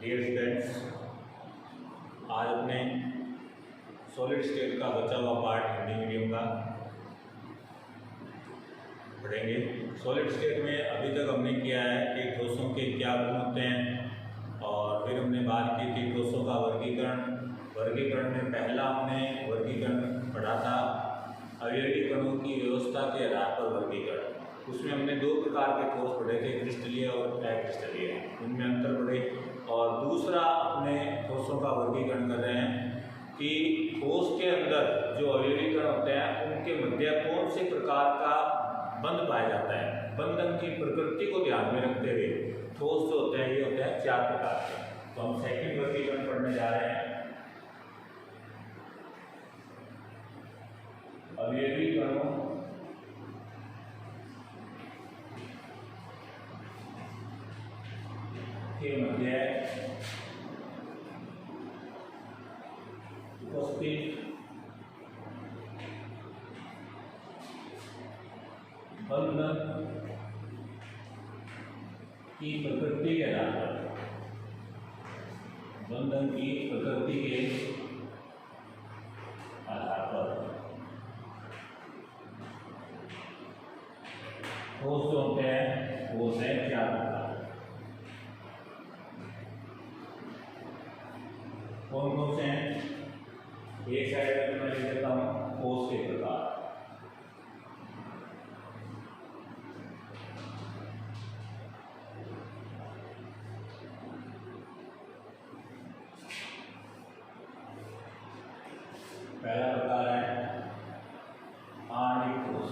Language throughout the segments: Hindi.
डियर स्टूडेंट्स, आज अपने सॉलिड स्टेट का बचा हुआ पार्ट हिंदी मीडियम का पढ़ेंगे। सॉलिड स्टेट में अभी तक हमने किया है कि ठोसों के क्या गुण होते हैं और फिर हमने बात की थी ठोसों का वर्गीकरण में पहला हमने वर्गीकरण पढ़ा था अवयवी कणों की व्यवस्था के आधार पर वर्गीकरण। उसमें हमने दो प्रकार के ठोस पढ़े थे, क्रिस्टलीय और अक्रिस्टलीय, उनमें अंतर पढ़े। और दूसरा अपने ठोसों का वर्गीकरण कर रहे हैं कि ठोस के अंदर जो अवयवी कण होते हैं उनके मध्य कौन से प्रकार का बंध पाया जाता है। बंधन की प्रकृति को ध्यान में रखते हुए ठोस जो होते हैं ये होते हैं चार प्रकार के। तो हम सेकंड वर्गीकरण पढ़ने जा रहे हैं। अवयवी कणों के मध्य उपस्थित बंधन की प्रकृति के आधार पर ठोस जो होते हैं वो है चार प्रकार। कौन कौन से हैं? एक साइड में मैं लिख देता हूँ ठोस के प्रकार। पहला प्रकार है आणविक ठोस।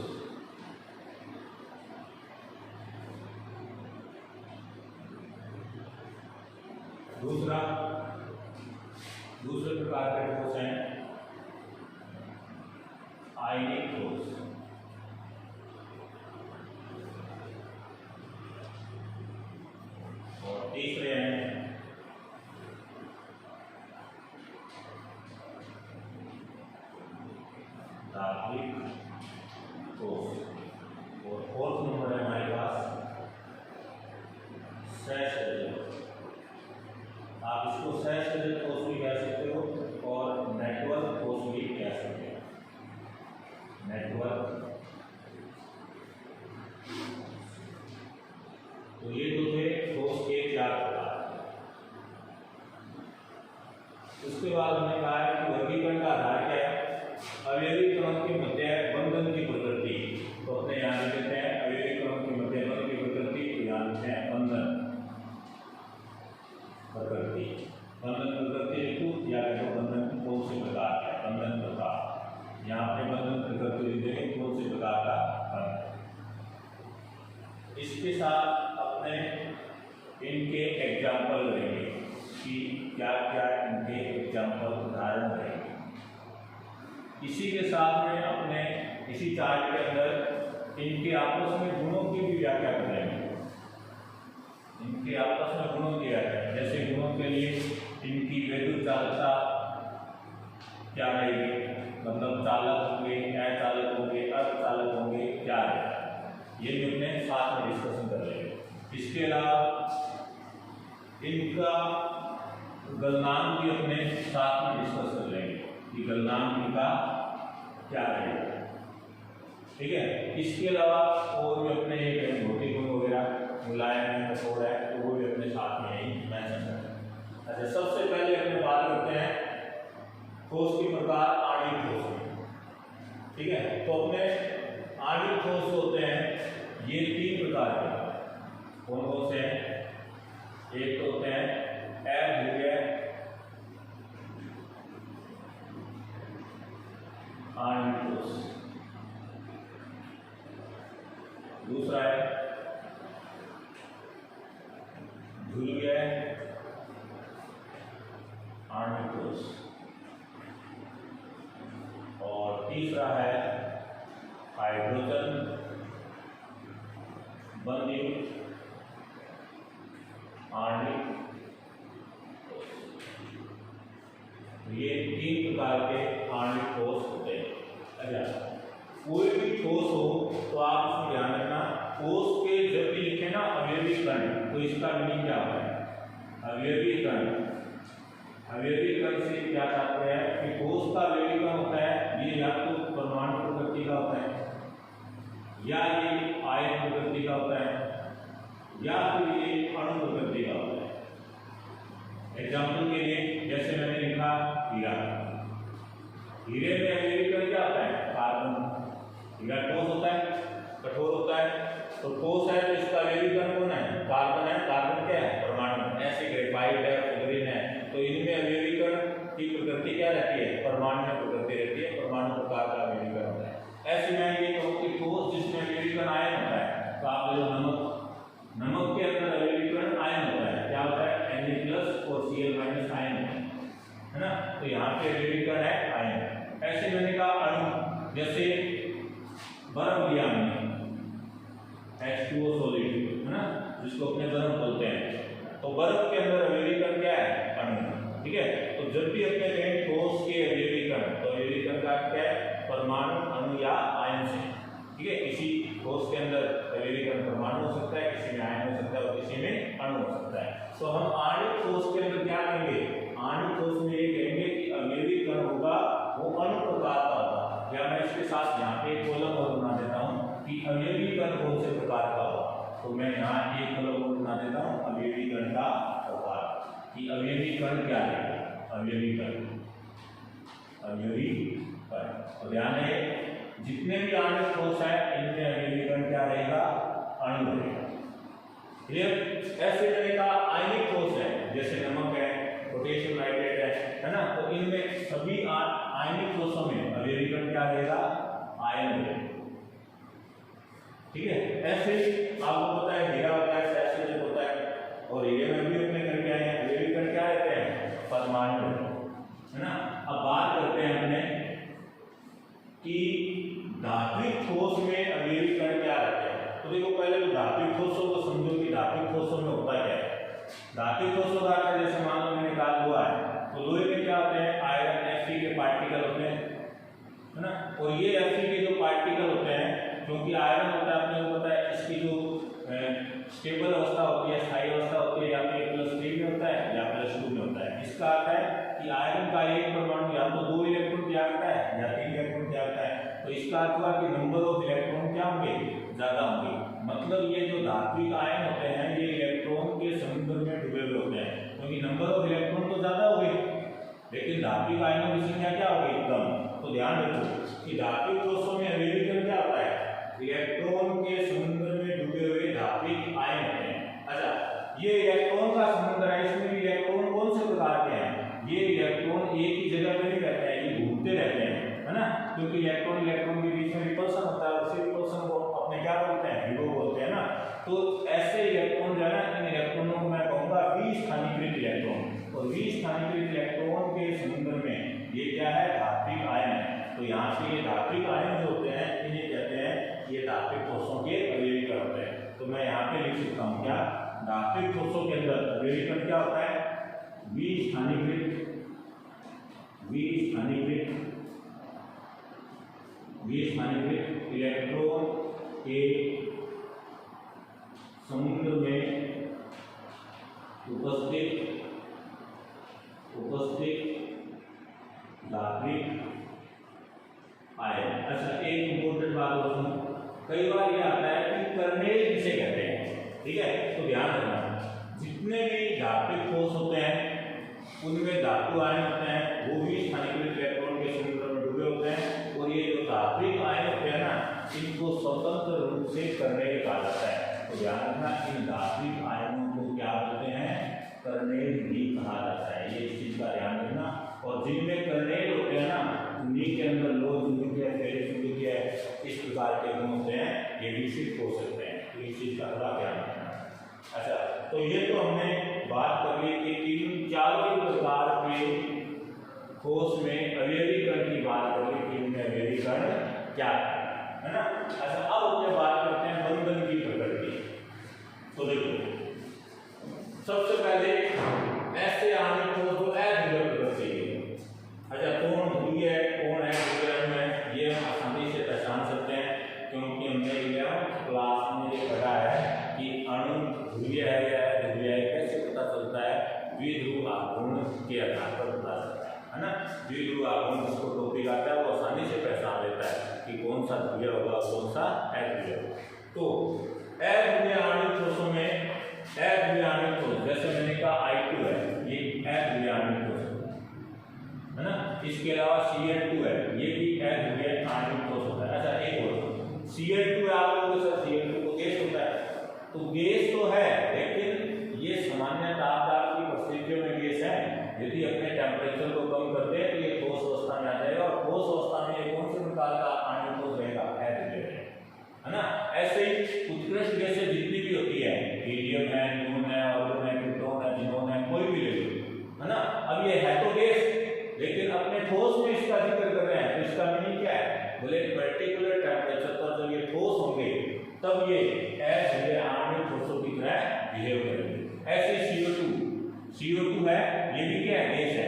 दूसरे प्रकार के ठोस हैं आयनिक ठोस। और तीसरे हैं धात्विक ठोस। और फोर्थ नंबर है हमारे पास सहसंयोजक। आप इसको सहसंयोजक ठोस भी कह सकते हो और नेटवर्क ठोस भी कह सकते हो। नेटवर्क, तो ये तो थे ठोस के चार प्रकार। उसके बाद हमने कहा है कि वर्गीकरण का आधार क्या है? अवयवी कणों के मध्य बंधन की प्रकृति। तो अपने यहाँ लिख देते हैं अवयवी कणों के मध्य बंधन की प्रकृति, तो यहाँ लिखते हैं बंधन प्रकृति। बंधन प्रकृति लिखो या देखो बंधन कौन से प्रकार का है। बंधन प्रकार यहाँ पे बंधन प्रकृति लिख देंगे कौन से प्रकार का बंधन। इसके साथ अपने इनके एग्जाम्पल रहेंगे कि क्या क्या इनके एग्जाम्पल उदाहरण रहेंगे। इसी के साथ में अपने इसी चार्ट के अंदर इनके आपस में गुणों की भी व्याख्या करेंगे। इनके आपस में गुणों की व्याख्या, जैसे गुणों के लिए इनकी वैद्युत चालकता क्या रहेगी, मतलब चालक होंगे, अचालक होंगे, अर्धचालक होंगे, क्या है, ये भी अपने साथ में डिस्कशन कर लेंगे। इसके अलावा इनका गलनांक भी अपने साथ में डिस्कस कर लेंगे कि गलनांक इनका क्या रहेगा। ठीक है। इसके अलावा और भी अपने भौतिक गुण वगैरह मुलायम है, कठोर है, तो वो भी अपने साथ में ही मेंशन करते हैं। अच्छा, सबसे पहले अपने बात करते हैं ठोस के प्रकार आणविक ठोस। ठीक है। तो अपने आणविक ठोस होते हैं ये तीन प्रकार के। कौन कौन से हैं? एक तो होते हैं अध्रुवीय आणविक ठोस, दूसरा है ध्रुवीय आणविक ठोस, और तीसरा है हाइड्रोजन बंधयुक्त आणविक ठोस। ये तीन प्रकार के आणविक ठोस होते हैं। अच्छा, कोई भी ठोस हो तो आप इसमें ध्यान रखना, ठोस के जब भी लिखे ना अवयवी कण, तो इसका मीनिंग क्या होता है? अवयवी कण, अवयवी कण से क्या चाहते हैं कि ठोस का अवयवी कण होता है ये या तो परमाणु प्रकृति का होता है या ये आयन प्रकृति का होता है या फिर ये अणु प्रकृति का होता है। एग्जाम्पल के लिए जैसे मैंने लिखा हीरा, हीरे में अवयवी कण क्या होता है? कार्बन। हीरा ठोस होता है, कठोर होता है, तो ठोस है तो इसका अवयवी कण कौन है? कार्बन है। कार्बन क्या है? परमाणु। ऐसे ग्रेफाइट है, फ्लोरीन है, तो इनमें अवयवी कण की प्रकृति क्या रहती है? परमाणु में प्रकृति रहती है, परमाणु प्रकार का अवयवी कण होता है। ऐसे मैं ये कहूँ कि ठोस जिसमें अवयवी कण आयन होता है, तो आप जो नमक के अंदर अवयवी कण आयन होता है, क्या होता है? Na+ और Cl- आयन है ना, तो यहाँ पे अवयवी कण है आयन। ऐसे मैंने कहा अणु, जैसे बर्फ लिया हमने H2O सॉलिड है ना, जिसको अपने बर्फ बोलते हैं, तो बर्फ के अंदर अवयवी कण क्या है? अणु। ठीक है, तो जब भी अपने कहें ठोस के अवयवी कण, तो अवयवी कण का क्या है? परमाणु, अणु या आयन से। ठीक है, किसी ठोस के अंदर अवयवी कण परमाणु हो सकता है, किसी में आयन हो सकता है और किसी में अणु हो सकता है। तो हम आणविक ठोस के अंदर क्या कहेंगे? आणविक ठोस में ये कहेंगे कि अवयवी कण होगा वो अणु प्रकार का होगा, या मैं इसके साथ यहाँ पे कॉलम और बना देता हूँ कि अवयवी कण कौन से प्रकार का होगा, तो मैं यहाँ एक कॉलम और बना देता हूँ अवयवी कण का प्रकार, कि अवयवी कण क्या है? अवयवी कण, अवयवी कण। तो ध्यान रहे जितने भी आणविक ठोस है इनमें अवयवी कण क्या रहेगा? अणु रहेगा। क्लियर? ऐसे रहेगा आयनिक ठोस है, जैसे नमक है, पोटेशियम नाइट्रेट है ना, तो इनमें सभी आयनिक ठोसों में अवयवी कण क्या रहेगा? आयन रहेगा। ठीक है, ऐसे आपको पता है हीरा होता है, सैसिलिक होता है, और हीरे में भी अपने कण क्या है? अवयवी कण क्या रहते हैं? परमाणु है ना। अब बात करते हैं हमने कि धात्विक ठोस में अवयवी कण क्या रहते हैं। तो देखो पहले तो धात्विक ठोसों को समझो कि धात्विक ठोसों में होता क्या है। धात्विक ठोसों का अर्थ जैसे मान लो मैंने कहा लोहा है, तो लोहे में क्या होते हैं? आयरन Fe के पार्टिकल होते हैं है ना, और ये Fe के जो पार्टिकल होते हैं, क्योंकि आयरन होता है अपने को पता है इसकी जो स्टेबल अवस्था होती है, स्थायी अवस्था होती है, या तो +3 में होता है या +2 में होता है। इसका अर्थ है कि आयरन का एक परमाणु या तो 2 इलेक्ट्रॉन त्यागता है या 3 इलेक्ट्रॉन त्यागता है, तो इसका अर्थ हुआ कि नंबर ऑफ इलेक्ट्रॉन क्या होंगे? ज़्यादा होंगे। मतलब ये जो धात्विक आयन होते हैं ये इलेक्ट्रॉन के समुद्र में डूबे हुए होते हैं, क्योंकि नंबर ऑफ इलेक्ट्रॉन तो ज़्यादा हो गए, लेकिन धात्विक आयनों की संख्या क्या होगी? कम। तो ध्यान रखो कि धात्विक ठोसों में अवयवी कण क्या होता है? इलेक्ट्रॉन के समुद्र में डूबे हुए धात्विक आयन होते हैं। अच्छा, ये इलेक्ट्रॉन का समुद्र है, इसमें भी इलेक्ट्रॉन कौन से प्रकार के हैं? ये इलेक्ट्रॉन एक ही जगह पे नहीं रहते हैं, ये घूमते रहते हैं है ना, क्योंकि इलेक्ट्रॉन के बीच में रिपल्सन होता है, उसी रिपल्सन को अपने क्या बोलते हैं? विभव बोलते हैं ना। तो ऐसे इलेक्ट्रॉन जो है ना, इन इलेक्ट्रॉनों को मैं कहूँगा विस्थानीकृत इलेक्ट्रॉन, और विस्थानीकृत इलेक्ट्रॉन के समुद्र में ये क्या है? धात्विक आयन है। तो यहाँ से ये धात्विक आयन जो होते हैं इन्हें कहते हैं ये धात्विक ठोसों के अवयवी कण होते हैं। तो मैं यहाँ पे लिख सकता हूँ क्या? धात्विक ठोसों के अंदर अवयवी कण क्या होता है? विस्थानीकृत इलेक्ट्रॉन के समुद्र में उपस्थित धात्विक आयन। अच्छा, एक इंपॉर्टेंट बात और सुनो, कई बार ये आता है कि कर्नेल किसे कहते हैं। ठीक है, तो ध्यान रखना जितने भी धात्विक ठोस होते हैं उनमें धातु आयन होते हैं, वो भी स्थानीयकृत इलेक्ट्रॉन के समुद्र में डूबे होते हैं, और ये जो धात्विक आयन होते हैं ना इनको स्वतंत्र रूप से कर्नेल कहा जाता है। तो ध्यान रखना इन धात्विक आयनों को क्या बोलते हैं? कर्नेल भी कहा जाता है, ये इस चीज का ध्यान रखना। और जिनमें कर्नेल होते हैं ना उन्हीं के अंदर लोह चुंबकीय है, फेरस चुंबकीय है, इस प्रकार के गुण होते हैं, ये विकसित हो सकते हैं, तो इस चीज का थोड़ा ध्यान रखना। अच्छा, तो ये तो हमने बात कर ली कि तीन चारों प्रकार के ठोस में अवयवी कण की बात कर ली कि इनमें अवयवी कण क्या है ना। अच्छा, अब अपने बात करते हैं बंधन की प्रकृति। तो देखो सबसे पहले ऐसे आणविक ठोस जो अध्रुवीय प्रकृति है। अच्छा, कौन ध्रुवीय है कौन है ध्रुवीय में, ये हम आसानी से पहचान सकते हैं, क्योंकि हमने 11th क्लास में ये पढ़ा है कि अणु ध्रुवीय है या अध्रुवीय है। कैसे पता चलता है गुण के आधार पर बता सकता है ना। द्विध्रुव आघूर्ण जिसको टॉपिक आता है वो आसानी से पहचान लेता है कि कौन सा ध्रुवीय होगा, कौन सा अध्रुवीय होगा। तो अध्रुवीय आणविक ठोसों में अध्रुवीय आणविक ठोस जैसे मैंने कहा I2 है, ये अध्रुवीय आणविक ठोस है ना। इसके अलावा Cl2 है, ये भी अध्रुवीय आणविक ठोस होता है। अच्छा एक और Cl2 आप लोगों के साथ Cl2 को गैस होता है, तो गैस तो है लेकिन ये सामान्य तापदाब की परिस्थितियों में गैस है। यदि अपने टेम्परेचर को कम करते हैं तो ये ठोस अवस्था में आ जाएगा, और ठोस अवस्था में ये कौन से प्रकार का आणविक ठोस रहेगा, है ना। ऐसे ही उत्कृष्ट गैसें जितनी भी होती है, हीलियम है, न्यून है, ऑर्गन है, न्यूट्रॉन है, जिनोन है, कोई भी ले लो, है ना। अब ये है तो गैस, लेकिन अपने ठोस में इसका जिक्र कर रहे हैं, तो इसका मीनिंग क्या है, बोले पर्टिकुलर टेम्परेचर पर जब ये ठोस होंगे तब ये अध्रुवीय आणविक ठोसों की तरह बिहेव करेंगे। ऐसे CO2 है, ये भी क्या है, गैस है,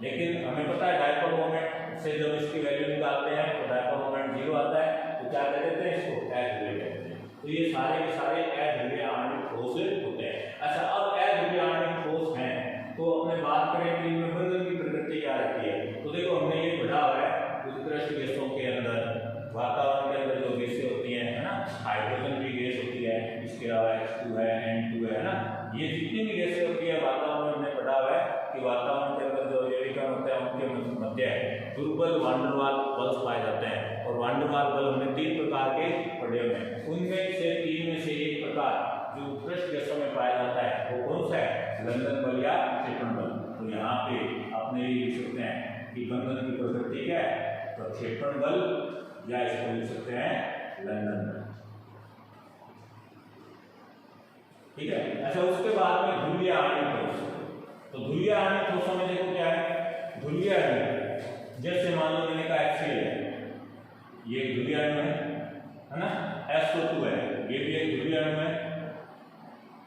लेकिन हमें पता है डायपोल मोमेंट से जब इसकी वैल्यू निकालते हैं तो डायपोल मोमेंट 0 आता है, तो क्या कह देते हैं, इसको अध्रुवीय कहते हैं। तो ये सारे के सारे अध्रुवीय आणविक ठोस होते हैं। अच्छा अब अध्रुवीय आणविक ठोस हैं तो अपने बात करें कि इनमें बंधन की प्रकृति क्या रहती है। तो देखो हमने ये पढ़ा हुआ है उत्कृष्ट गैसों के अंदर, वातावरण के अंदर जो गैसें होती हैं, है ना, हाइड्रोजन भी गैस होती है, इसके अलावा H2 है, N2 है ना, ये जितनी भी गैसें होती है वातावरण में पढ़ा हुआ है कि वातावरण के अंदर जो जैविक कण होते हैं उनके मध्य दुर्बल वान डेर वाल बल पाए जाते हैं। और वान डेर वाल बल हमने 3 प्रकार के पढ़े हुए हैं, उनमें से 3 में से एक प्रकार जो उत्कृष्ट गैसों में पाया जाता है वो कौन सा है, लंदन बल या क्षेपण बल। तो यहाँ पे अपने लिख सकते हैं कि बंधन की प्रकृति क्या है, प्रक्षेपण बल, या इसको लिख सकते हैं लंदन बल, ठीक है। अच्छा उसके बाद में ध्रुवीय आणविक ठोस। तो ध्रुवीय आणविक ठोसों में देखो क्या है, ध्रुवीय अणु जैसे मान लो मैंने कहा HCl है, ये ध्रुवीय अणु है ना, SO2 है, ये भी एक ध्रुवीय अणु है,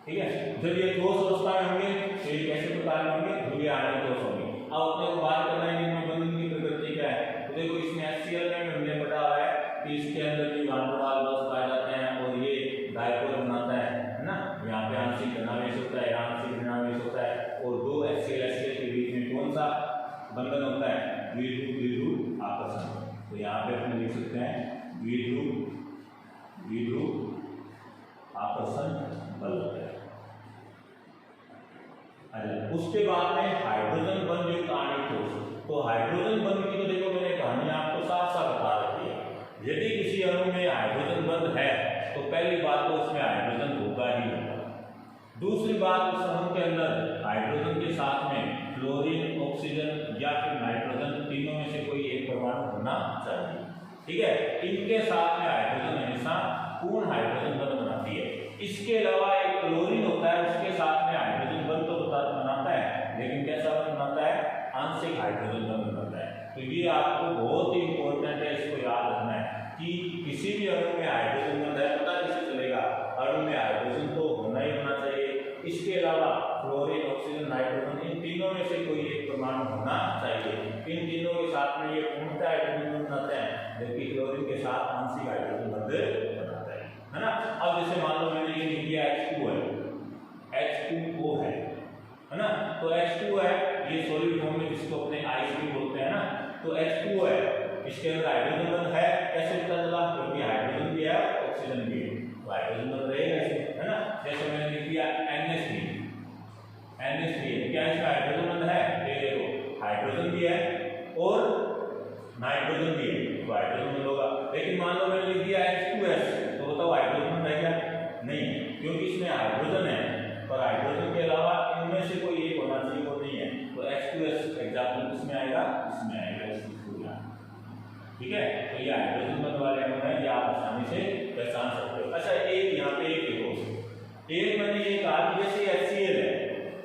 ठीक है। जब ये ठोस अवस्था में होंगे तो ये कैसे प्रकार में होंगे, ध्रुवीय आणविक ठोस होंगे। अब अपने को बात करना है इनमें बंधन की प्रकृति क्या है। तो देखो इसमें HCl में हमने पढ़ा हुआ है कि इसके अंदर भी वान डेर वाल बल पाए जाते हैं और ये डायपोल बनाता है ना। यहाँ पे आंशिक ऋणावेश होता है, आंशिक ऋणावेश होता है, और 2 HCl के बीच में कौन सा बंधन होता है, द्विध्रुव आकर्षण। तो यहाँ पे अपने लिख सकते हैं द्विध्रुव आकर्षण बल होता है। उसके बाद में हाइड्रोजन बंध युक्त आणविक ठोस। तो हाइड्रोजन बंध की तो देखो मैंने कहानी आपको साफ साफ बता रखी है। यदि किसी अणु में हाइड्रोजन बंध है तो पहली बात तो उसमें हाइड्रोजन होगा ही होगा। दूसरी बात उस अणु के अंदर हाइड्रोजन के साथ में क्लोरीन, ऑक्सीजन या फिर नाइट्रोजन, तीनों में से कोई एक परमाणु होना चाहिए, ठीक है। इनके साथ में हाइड्रोजन हमेशा पूर्ण हाइड्रोजन बंध बनाती है। इसके अलावा एक क्लोरीन होता है, उसके साथ में हाइड्रोजन बंध तो बनाता है, लेकिन कैसा बंध बनाता है, आंशिक हाइड्रोजन बंध बनाता है। तो ये आपको बहुत ही इंपॉर्टेंट है, इसको याद रखना है कि किसी भी अणु में हाइड्रोजन बंध है, पता कैसे चलेगा, अणु में हाइड्रोजन तो होना ही होना चाहिए। इसके अलावा क्लोरीन, ऑक्सीजन, नाइट्रोजन, इन तीनों में से कोई एक परमाणु होना चाहिए। इन तीनों के साथ में ये पूर्णतः हाइड्रोजन बंध बनाते हैं, जबकि क्लोरीन के साथ आंशिक हाइड्रोजन बंध बनाता है ना। अब जैसे मान लो मैंने ये लिख दिया H2 है, H2O है ना। तो H2 है, ये सॉलिड फॉर्म में जिसको अपने आइस भी बोलते हैं ना। तो H2O है, इसके अंदर हाइड्रोजन बंध है, कैसे पता चला, क्योंकि हाइड्रोजन भी है, ऑक्सीजन भी है, तो हाइड्रोजन बंध रहेगा इसमें, है ना। जैसे मैंने लिख दिया NH3 क्या इसका हाइड्रोजन बंध है, ये देखो हाइड्रोजन भी है और नाइट्रोजन भी है, तो हाइड्रोजन बंध होगा। लेकिन मान लो मैंने लिख दिया H2S, तो बताओ हाइड्रोजन बंध है क्या, नहीं, क्योंकि इसमें हाइड्रोजन है और हाइड्रोजन के अलावा इनमें से कोई एक होना चाहिए, वो नहीं है। तो H2S एग्जाम्पल किसमें आएगा, इसमें आएगा, ठीक है। तो ये हाइड्रोजन बंध वाले अणु हैं, ये आप आसानी से पहचान सकते हो। अच्छा एक यहाँ पे एक एक मैंने ये कहा कि जैसे HCl है,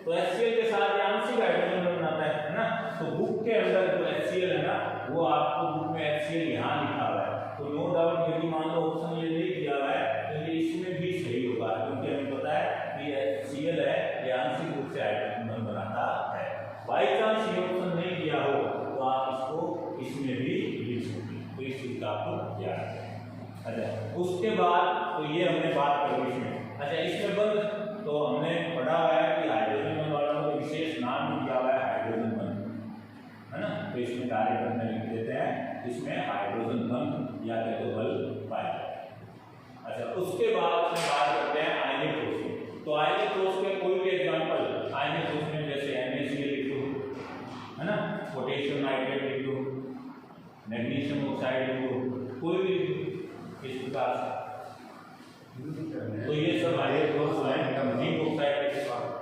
तो HCl के साथ आंशिक हाइड्रोजन बंध बनाता है ना। तो बुक के अंदर जो HCl है ना, वो आपको बुक में HCl यहाँ लिखा हुआ है, तो नो डाउट यदि मान लो ऑप्शन ये नहीं दिया हुआ है तो ये इसमें भी सही होगा, क्योंकि हमें पता है कि HCl है, ये आंशिक रूप से हाइड्रोजन बंध बनाता है। बाई चांस ये ऑप्शन नहीं दिया हो तो आप इसको इसमें भी लिख सकते हैं, तो इस चीज का आपको याद है। अच्छा उसके बाद तो ये हमने बात करी इसमें। अच्छा इसमें बंध तो हमने पढ़ा है कि हाइड्रोजन बंध वालों को विशेष नाम दिया हुआ है, इसमें कार्य करने लिख देते हैं, इसमें हाइड्रोजन बंध या कहते हैं बल पाया जाता है। अच्छा, उसके बाद में बात करते हैं आयनिक ठोस की। तो आयनिक ठोस के कोई भी एग्जांपल आयनिक ठोस में जैसे NaCl लिख दो, है ना, पोटेशियम नाइट्रेट लिख दो, मैग्नीशियम ऑक्साइड लिख दो, कोई भी इस प्रकार से। तो ये सब आयनिक ठोस है। जिंक ऑक्साइड के साथ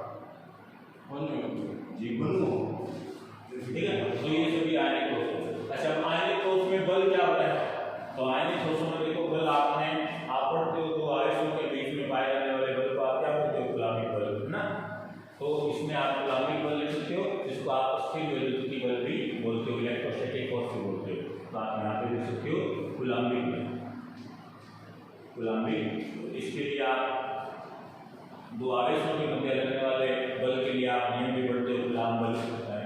ठीक है, तो ये सभी आयनिक ठोस है। अच्छा, आयनिक ठोस में बल क्या होता है? तो आयनिक ठोसों में देखो बल आपने आप पढ़ते हो तो आवेशों के बीच में पाए जाने वाले बल को आप क्या बोलते हो? कूलॉमिक बल, है ना। तो इसमें आप कूलॉमिक बल लिख सकते हो, जिसको आप स्थिर वैद्युतीय बल भी बोलते हो, इलेक्ट्रोस्टैटिक फोर्स भी बोलते हो। तो आप यहाँ पे लिख सकते हो कूलॉमिक बल, कूलॉमिक। इसके लिए आप दो आवेशों के मध्य लगने वाले बल के लिए आप नियम भी पढ़ते हो, कूलॉम बल,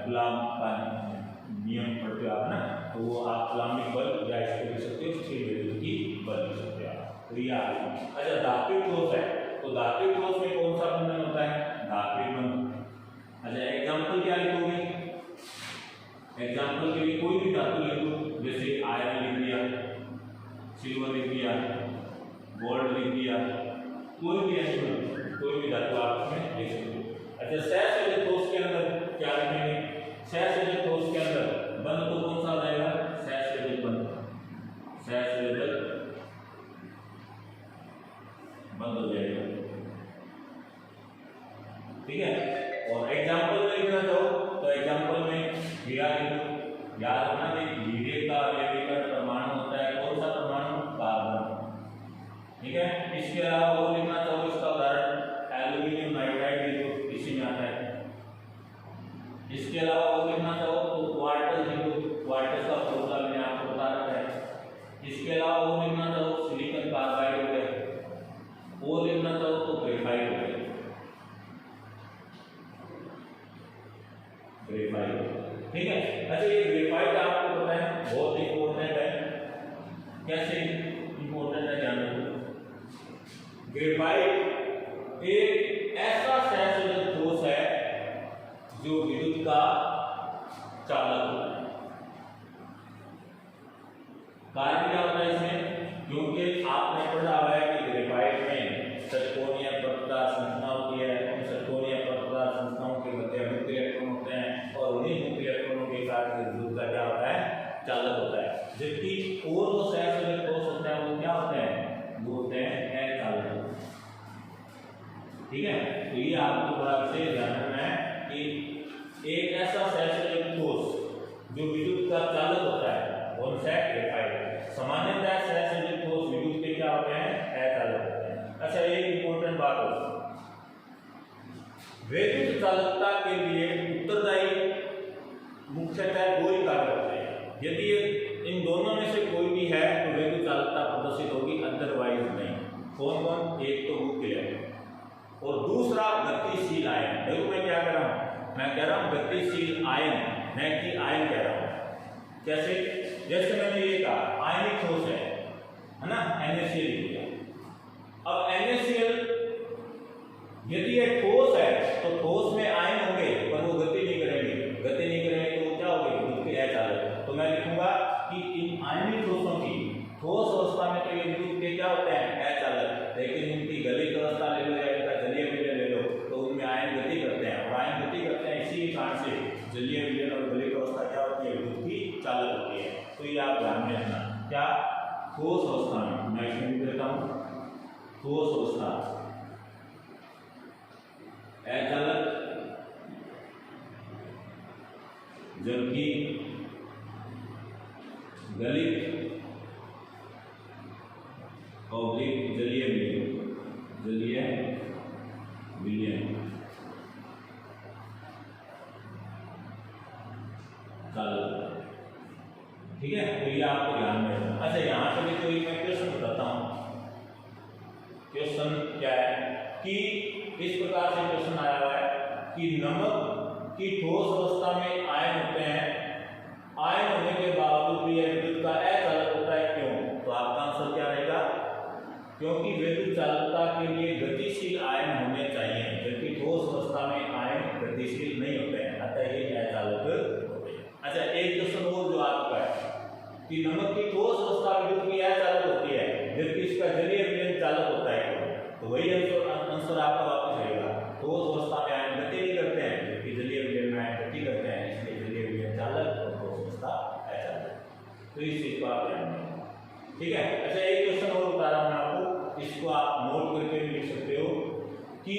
कूलॉम का नियम पढ़ते हो आप ना, तो वो आप कूलॉमिक बल या इसको लिख सकते हो स्थिर वैद्युतीय बल लिख सकते हो आप। तो ये आगे। अच्छा, धात्विक ठोस है, तो धात्विक ठोस में कौन सा बंधन होता है? धात्विक बंधन। अच्छा, एग्जाम्पल क्या लिखोगे? एग्जाम्पल के लिए कोई भी धातु लिख दो, जैसे आयरन लिख दिया, सिल्वर लिख दिया, गोल्ड लिख दिया, कोई भी एलिमेंट, कोई भी धातु आप इसमें लिख सकते हो। अच्छा, सहसंयोजक ठोस के अंदर क्या लिखेंगे? सहसंयोजक ठोस के अंदर बंध तो कौन सा आ जाएगा? सहसंयोजक बंध, सहसंयोजक बंद हो जाएगा, ठीक है। और एग्जाम्पल में लिखना चाहो तो एग्जाम्पल में हीरा लिखो। याद रखना कि हीरे का अवयवीकरण परमाणु होता है, कौन सा परमाणु? कार्बन, ठीक है। इसके अलावा वो लिखना चाहो, इसका उदाहरण एल्यूमिनियम नाइट्राइड लिखो, इसी में आता है। इसके अलावा वो लिखना चाहो तो क्वार्टज लिखो, क्वार्टज का फॉर्मूला मैंने आपको बता रखा है। इसके अलावा वो लिखना चाहो सिलिकॉन कार्बाइड हो गया, वो लिखना चाहो तो ग्रेफाइट हो गया, ग्रेफाइट, ठीक है। अच्छा, ये ग्रेफाइट आपको पता है बहुत इंपॉर्टेंट है। कैसे इंपॉर्टेंट है ध्यान रखो। ग्रेफाइट एक ऐसा सहसंयोजक ठोस है जो विद्युत का चालक होता है। कार्य क्या होता है इसमें? क्योंकि आपने पढ़ा हुआ है कि ग्रेफाइट में षटकोणीय प्रकार संरचना होती है, उन षटकोणीय प्रकार संरचनाओं के मध्य मुक्त इलेक्ट्रॉन होते हैं और उन्हीं मुक्त इलेक्ट्रॉनों के कारण विद्युत का क्या होता है? चालक होता है। जबकि और वो सहसंयोजक ठोस होते हैं वो क्या होते हैं? वो होते हैं अचालक, ठीक है। तो ये आपको बड़ा विशेष ध्यान रखना है कि एक ऐसा सहसंयोजक ठोस जो विद्युत का चालक होता है कौन सा? ग्रेफाइट। सामान्यतः सहसंयोजक ठोस विद्युत के क्या होते हैं? अचालक होते हैं। अच्छा, एक इंपॉर्टेंट बात हो, विद्युत चालकता के लिए उत्तरदायी मुख्यतः दो ही कारक होते हैं। यदि इन दोनों में से कोई भी है तो विद्युत चालकता प्रदर्शित होगी, अदरवाइज नहीं। कौन कौन? एक तो मुक्त इलेक्ट्रॉन और दूसरा गतिशील आयन। देखो मैं क्या कह रहा हूँ, मैं कह रहा हूँ गतिशील आयन, मैं कि आयन कह रहा हूँ। कैसे? जैसे मैंने ये कहा आयनिक ठोस है ना, NaCl लिख दिया। अब NaCl यदि ये ठोस है तो ठोस में आयन होंगे पर वो गति नहीं करेंगे, गति नहीं करेंगे तो क्या होगा? विद्युत के अचालक। तो मैं लिखूंगा कि इन आयनिक ठोसों की ठोस अवस्था में तो ये विद्युत के क्या होते हैं? अचालक, लेकिन इनकी गलित अवस्था ले लो या इनका जलीय विलयन ले लो तो उनमें आयन गति करते हैं, और आयन गति करते हैं इसी कारण से जलीय विलयन और गलित अवस्था क्या होती है? विद्युत की चालक होती है। तो ये आप ध्यान में रखना। क्या? ठोस अवस्था में, मैं इसमें लिख देता हूँ ठोस अवस्था अचालक, जबकि गलित ऑब्लिक जलीय विलयन, जलीय विलयन चालक, ठीक है। तो ये आपको ध्यान में रखना। अच्छा, यहाँ पे भी कोई मैं क्वेश्चन बताता हूँ। क्वेश्चन क्या है कि इस प्रकार से क्वेश्चन आया हुआ है कि नमक की ठोस अवस्था में आयन होते हैं, आयन होने के बावजूद भी यह विद्युत का अचालक होता है, क्यों? तो आपका आंसर क्या रहेगा? क्योंकि विद्युत चालकता के लिए गतिशील आयन होने चाहिए, जबकि ठोस अवस्था में आयन गतिशील नहीं होते हैं, अतः ये अचालक होते हैं। अच्छा, एक क्वेश्चन और जो कि नमक की ठोस अवस्था विद्युत की अचालक होती है जबकि इसका जलीय विलयन चालक होता है। तो वही आंसर आपका वापस आएगा। ठोस अवस्था में आयन गति नहीं करते हैं जबकि जलीय विलयन में आयन गति करते हैं, इसलिए जलीय विलयन चालक और ठोस अवस्था अचालक। तो इस चीज को आप ध्यान रखें, ठीक है। अच्छा, एक क्वेश्चन और बता रहा हूं मैं आपको, इसको आप नोट करके भी लिख सकते हो कि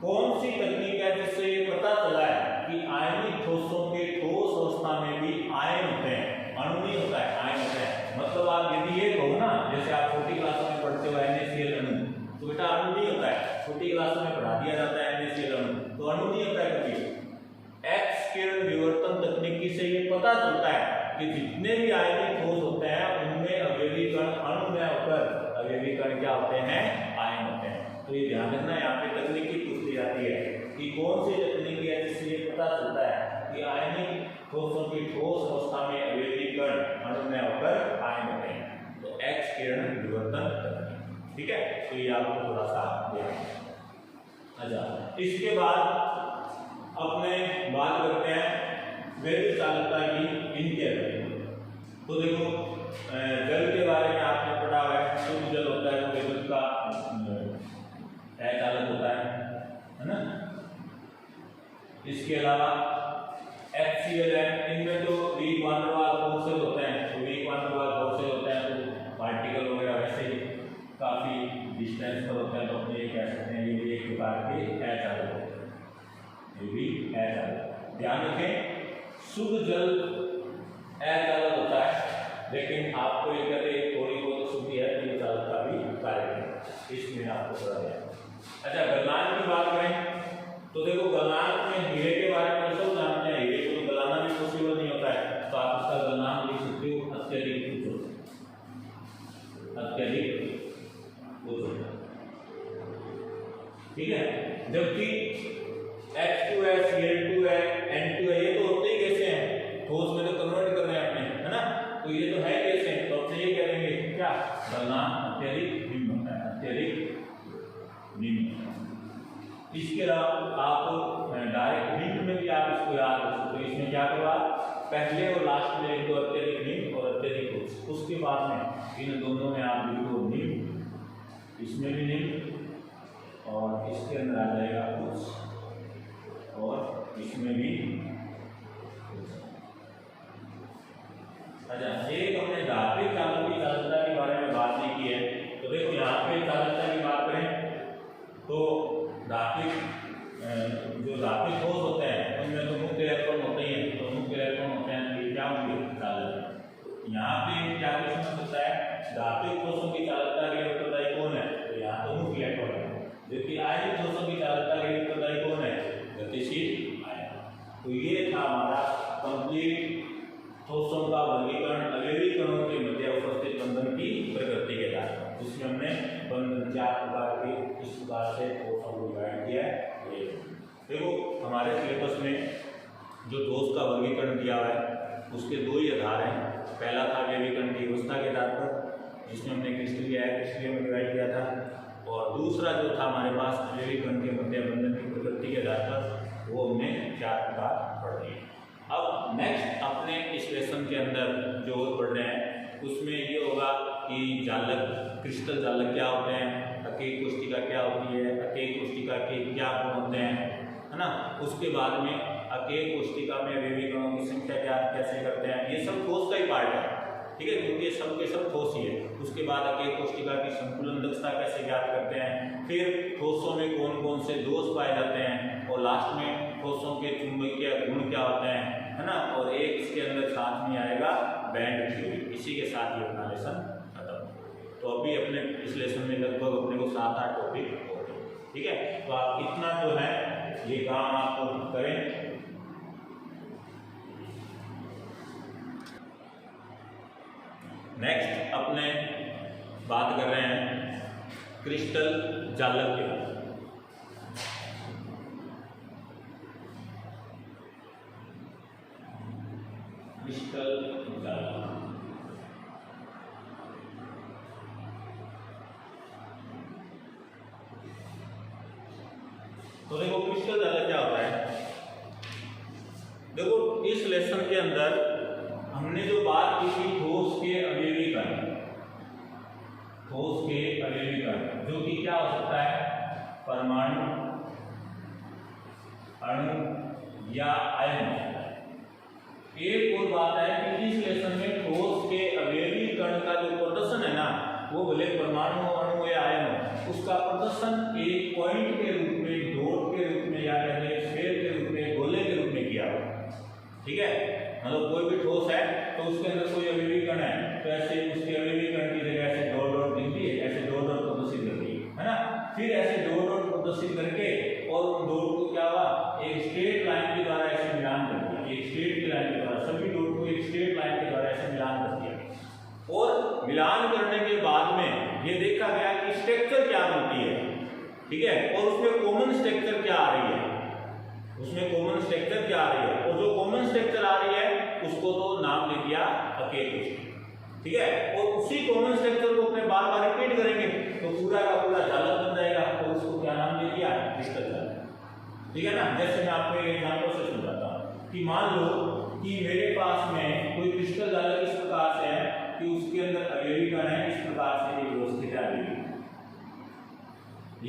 कौन सी तकनीक है जिससे ये पता चला है कि आयनिक ठोसों के ठोस अवस्था में भी आयन होते हैं, अणु नहीं होता है, आयन होता है। मतलब आप यदि ये कहो ना, जैसे आप छोटी क्लासों में पढ़ते हो NaCl अणु, तो बेटा अणु नहीं होता है, छोटी क्लासों में पढ़ा दिया जाता है NaCl अणु, तो अणु नहीं होता है कभी। एक्स किरण विवर्तन तकनीकी से ये पता चलता है कि जितने भी आयनिक ठोस होते हैं उनमें अवयवी कण अणु में होकर अवयवी कण क्या होते हैं, आयन होते हैं। तो ये ध्यान रखना, यहाँ पे तकनीकी पूछ ली जाती है कि कौन सी तकनीकी है जिससे ये पता चलता है कि आयनिक ठोसों की ठोस अवस्था में अवयवी कण अणु में होकर आयन होते हैं। तो एक्स किरण विवर्तन तकनीक, ठीक है। तो ये आपको थोड़ा सा देखना। अच्छा, इसके बाद अपने बात करते हैं वैद्युत चालकता की इनके अंदर। तो देखो, जल के बारे में आपने पढ़ा है, शुद्ध जल होता है तो विद्युत का अचालक होता है ना। इसके अलावा HCl है, इनमें तो week van der Waals forces होते हैं, तो week van der Waals forces होते हैं तो पार्टिकल वगैरह वैसे ही काफी डिस्टेंस पर होते हैं, तो अपने ये कह सकते हैं ये भी एक प्रकार के अचालक होते हैं, ये भी अचालक। ध्यान रखें, शुद्ध जल अचालक होता है, लेकिन आपको ये कहते हैं थोड़ी बहुत शुद्धि है तो चालक का भी कार्य है, इसमें आपको पता है। अच्छा, गलनांक की बात करें तो देखो, गलनांक में हीरे के बारे में सब जानते हैं, हीरे को तो गलाना भी पॉसिबल नहीं होता है, तो आप इसका गलनांक लिख सकते हो अत्यधिक उच्च, अत्यधिक उच्च, ठीक है। जबकि H2 है, Cl2 है, N2 है, ये तो होते ही कैसे हैं, ठोस में तो कन्वर्ट कर रहे हैं अपने, है ना, तो ये तो है कैसे हैं, तो अपने ये करेंगे क्या, गलनांक अत्यधिक निम्न होता है, अत्यधिक निम्न। इसके अलावा आप डायरेक्ट हिंट में भी आप इसको याद रख सकते हो। इसमें क्या करो, आप पहले और लास्ट में लिख दो अत्यधिक निम्न और अत्यधिक उच्च, उसके बाद में इन दोनों में आप लिख दो निम्न, इसमें भी निम्न और इसके अंदर आ जाएगा उच्च और इसमें भी उच्च। अच्छा, एक हमने धात्विक चालक की चालकता के बारे में बात नहीं की है, तो देखो यहाँ पे चालकता की बात करें तो धात्विक जो धात्विक ठोस होते हैं उनमें तो मुक्त इलेक्ट्रॉन होते ही हैं, तो मुक्त इलेक्ट्रॉन होते हैं तो क्या होंगे, चालक। यहाँ पे क्या क्वेश्चन हो सकता है, धात्विक ठोसों की चालकता के लिए उत्तरदायी कौन है, तो यहाँ तो मुक्त इलेक्ट्रॉन है, जबकि आयनिक ठोसों की चालकता के लिए उत्तरदायी कौन है, गतिशील आयन। तो ये था हमारा कंप्लीट ठोसों का वर्गीकरण अवयवी कणों के मध्य उपस्थित बंधन की प्रकृति के आधार पर, जिसमें हमने बंधन 4 प्रकार के इस प्रकार से ठोसों को डिवाइड किया है। देखो, हमारे सिलेबस में जो ठोस का वर्गीकरण दिया हुआ है उसके दो ही आधार हैं। पहला था अवयवी कण की अवस्था के आधार पर, जिसमें हमने क्रिस्टलीय में डिवाइड किया था, और दूसरा जो था हमारे पास अवयवी कण के मध्य बंधन की प्रकृति के आधार पर, वो हमने 4 प्रकार पढ़ लिए। अब नेक्स्ट अपने इस लेसन के अंदर जो और पढ़ रहे हैं उसमें ये होगा कि जालक, क्रिस्टल जालक क्या होते हैं, अकेक कोष्टिका क्या होती है, अकेक कोष्टिका के क्या गुण होते हैं, है ना। उसके बाद में अकेक कोष्टिका में अवयवी कणों की संख्या ज्ञात कैसे करते हैं, ये सब ठोस का ही पार्ट है, ठीक है, क्योंकि ये सब के सब ठोस ही है। उसके बाद अकेक कोष्टिका की संकुलन दक्षता कैसे ज्ञात करते हैं, फिर ठोसों में कौन कौन से दोष पाए जाते हैं, और लास्ट में ठोसों के चुंबकीय गुण क्या होते हैं, है ना। और एक इसके अंदर साथ में आएगा बैंड थ्योरी। इसी के साथ ये अपना लेसन खत्म। तो अभी अपने इस लेसन में लगभग अपने को 7-8 टॉपिक होते हैं, ठीक है। तो आप इतना जो है ये काम आप करें। नेक्स्ट अपने बात कर रहे हैं क्रिस्टल जालक के बारे में। क्रिस्टल जालक, तो देखो क्रिस्टल जालक क्या होता है। देखो इस लेसन के अंदर हमने जो बात की थी ठोस के अवयवी कण, ठोस के अवयवी कण जो कि क्या हो सकता है, परमाणु, अणु या आयन हो सकता है। एक और बात है कि इस लेसन में ठोस के अवयवी कण का जो प्रदर्शन है ना, वो भले परमाणु अणु या आयन हो, उसका प्रदर्शन एक पॉइंट के रूप में, डॉट के रूप में या कहते हैं स्फीयर के रूप में, गोले के रूप में किया हुआ। ठीक है, मतलब कोई भी ठोस है तो उसके अंदर कोई अवयवी कण है तो ऐसे उसके अवयवी कण की जगह ऐसे डॉट डॉट दिखती है, ऐसे डॉट डॉट प्रदर्शित करती है ना। फिर ऐसे डॉट डॉट प्रदर्शित करके और उन डॉट को क्या हुआ, एक स्ट्रेट लाइन के द्वारा ऐसे मिलान कर दिया, एक स्ट्रेट की लाइन के द्वारा सभी डॉट को एक स्ट्रेट लाइन के द्वारा ऐसे मिलान कर दिया। और मिलान करने के बाद में ये देखा गया कि स्ट्रक्चर क्या बनती है, ठीक है, और उसमें कॉमन स्ट्रक्चर क्या आ रही है, उसमें कॉमन स्ट्रक्चर क्या आ रही है, और जो कॉमन स्ट्रक्चर आ रही है उसको तो नाम दे दिया अकेले कोष्ठिका। ठीक है, और उसी कॉमन स्ट्रक्चर को अपने बार बार रिपीट करेंगे तो पूरा का पूरा जालक बन जाएगा, तो उसको क्या नाम दे दिया, क्रिस्टल जालक। ठीक है ना। जैसे मैं आपको एक एग्जांपल से समझाता हूँ कि मान लो कि मेरे पास में कोई क्रिस्टल जालक इस प्रकार से है कि उसके अंदर अवयवी कण है, इस प्रकार से व्यवस्थित है अवयवी,